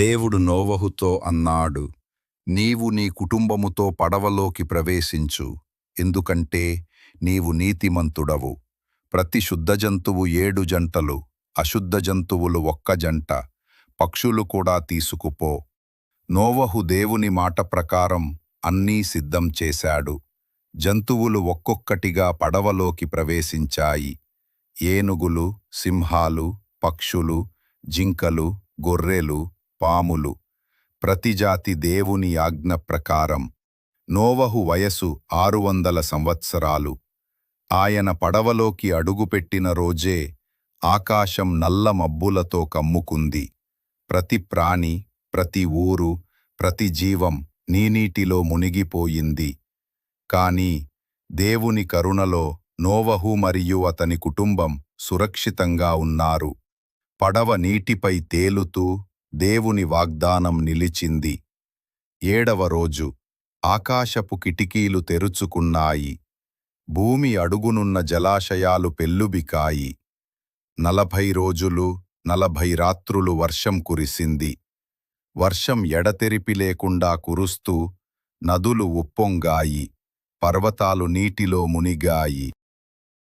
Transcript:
దేవుడు నోవహుతో అన్నాడు, నీవు నీ కుటుంబముతో పడవలోకి ప్రవేశించు, ఎందుకంటే నీవు నీతిమంతుడవు. ప్రతి శుద్ధ జంతువు 7 జంటలు, అశుద్ధ జంతువులు 1 జంట, పక్షులు కూడా తీసుకుపో. నోవహు దేవుని మాట ప్రకారం అన్నీ సిద్ధం చేశాడు. జంతువులు ఒక్కొక్కటిగా పడవలోకి ప్రవేశించాయి. ఏనుగులు, సింహాలు, పక్షులు, జింకలు, గొర్రెలు, పాములు, ప్రతి జాతి దేవుని ఆజ్ఞ ప్రకారం. నోవహు వయసు 600 సంవత్సరాలు. ఆయన పడవలోకి అడుగుపెట్టిన రోజే ఆకాశం నల్ల మబ్బులతో కమ్ముకుంది. ప్రతి ప్రాణి, ప్రతి ఊరు, ప్రతి జీవం నీటిలో మునిగిపోయింది. కాని దేవుని కరుణలో నోవహు మరియు అతని కుటుంబం సురక్షితంగా ఉన్నారు. పడవ నీటిపై తేలుతూ దేవుని వాగ్దానం నిలిచింది. 7వ రోజు ఆకాశపు కిటికీలు తెరుచుకున్నాయి. భూమి అడుగునున్న జలాశయాలు పెల్లుబికాయి. 40 రోజులు 40 రాత్రులు వర్షం కురిసింది. వర్షం ఎడతెరిపి లేకుండా కురుస్తూ నదులు ఉప్పొంగాయి, పర్వతాలు నీటిలో మునిగాయి.